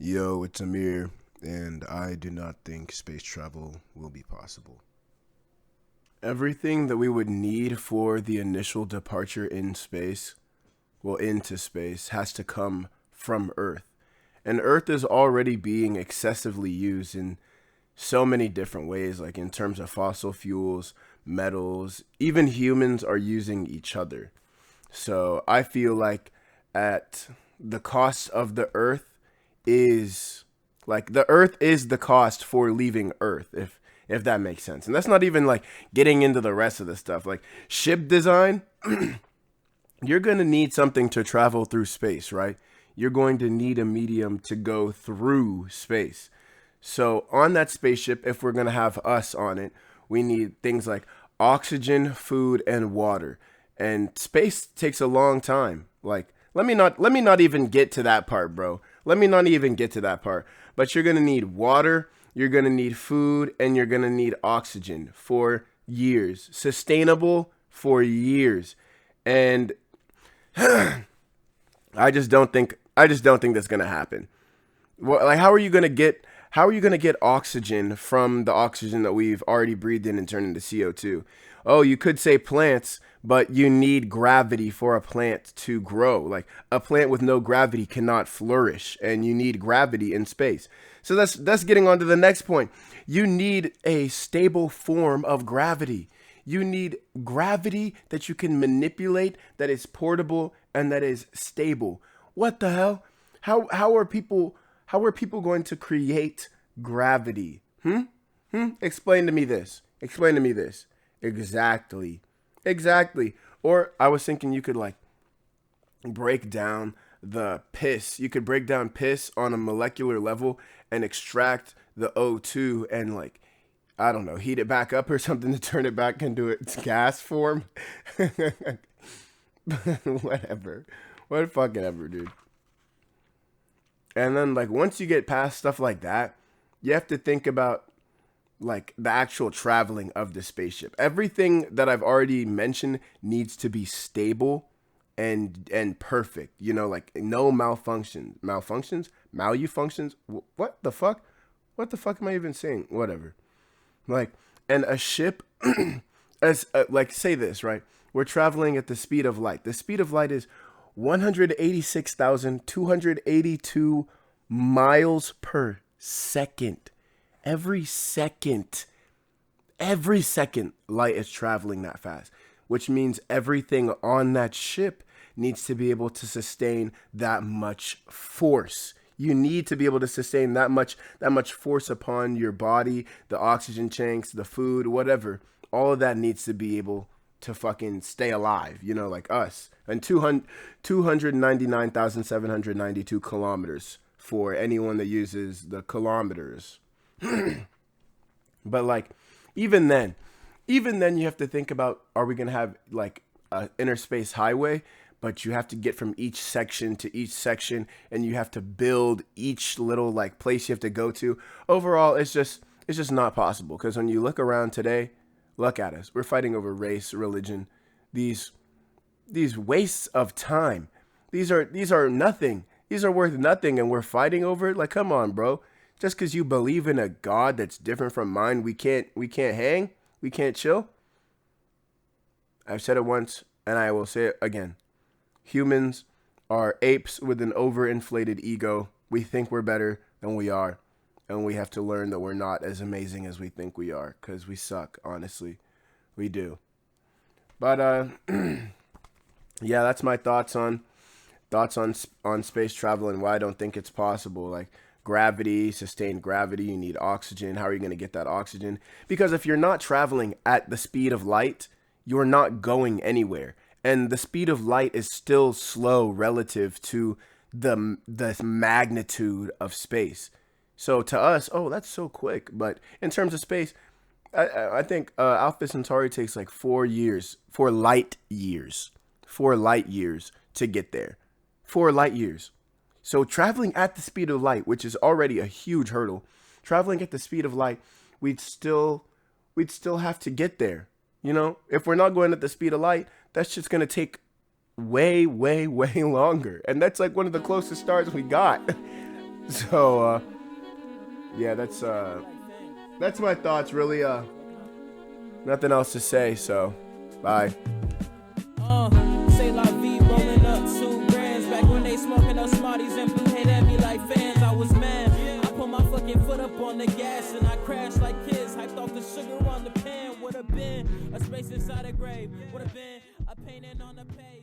Yo, it's Amir, and I do not think space travel will be possible. Everything that we would need for the initial departure in space, into space, has to come from Earth. And Earth is already being excessively used in so many different ways, like in terms of fossil fuels, metals, even humans are using each other. So I feel like at the cost of the Earth is the Earth is the cost for leaving Earth, if that makes sense. And that's not even like getting into the rest of the stuff. Like ship design, you're gonna need something to travel through space, right? You're going to need a medium to go through space. So on that spaceship, if we're gonna have us on it, we need things like oxygen, food, and water. And space takes a long time. Like let me not even get to that part, bro. Let me not even get to that part. But you're gonna need water, you're gonna need food, and you're gonna need oxygen for years. Sustainable for years. And I just don't think that's gonna happen. Well, like how are you gonna get oxygen from the oxygen that we've already breathed in and turned into CO2? Oh, you could say plants, but you need gravity for a plant to grow. Like a plant with no gravity cannot flourish, and you need gravity in space. So that's getting on to the next point. You need a stable form of gravity. You need gravity that you can manipulate, that is portable and that is stable. What the hell? How are people going to create gravity? Explain to me this. Explain to me this. Exactly. Exactly. Or I was thinking you could like break down the piss. You could break down piss on a molecular level and extract the O2 and like I don't know, heat it back up or something to turn it back into its gas form. Whatever. What fucking ever, dude. And then like once you get past stuff like that, you have to think about like the actual traveling of the spaceship. Everything that I've already mentioned needs to be stable and perfect. You know, like no malfunctions. What the fuck? What the fuck am I even saying? Whatever. Like, and a ship, as like say this right. We're traveling at the speed of light. The speed of light is 186,282 miles per second. Every second, every second, light is traveling that fast, which means everything on that ship needs to be able to sustain that much force. You need to be able to sustain that much force upon your body, the oxygen tanks, the food, whatever. All of that needs to be able to fucking stay alive, like us. And 299,792 kilometers for anyone that uses the kilometers. But like even then, you have to think about, are we going to have like a interspace highway, but you have to get from each section to each section and you have to build each little like place you have to go to. Overall, it's just not possible, because when you look around today, look at us. We're fighting over race, religion, these wastes of time. These are nothing. These are worth nothing, and we're fighting over it. Like, come on, bro. Just because you believe in a God that's different from mine, we can't hang, we can't chill. I've said it once, and I will say it again. Humans are apes with an overinflated ego. We think we're better than we are, and we have to learn that we're not as amazing as we think we are, because we suck. Honestly, we do. But yeah, that's my thoughts on space travel and why I don't think it's possible. Like gravity, sustained gravity, you need oxygen. How are you going to get that oxygen? Because if you're not traveling at the speed of light, you're not going anywhere. And the speed of light is still slow relative to the magnitude of space. So to us, oh, that's so quick. But in terms of space, I think Alpha Centauri takes like 4 years, 4 light years to get there. 4 light years. So traveling at the speed of light, which is already a huge hurdle, traveling at the speed of light, we'd still have to get there. If we're not going at the speed of light, that's just gonna take way, way, way longer. And that's like one of the closest stars we got. So, yeah, that's my thoughts. Really, nothing else to say. So, bye. Say la vie, rolling up 2 grands. Back when they smoking those Smarties and blue hate at me like fans, I was mad. I put my fucking foot up on the gas and I crashed like kids. Hyped off the sugar on the pan. Would've been a space inside a grave. Would've been a painting on the page.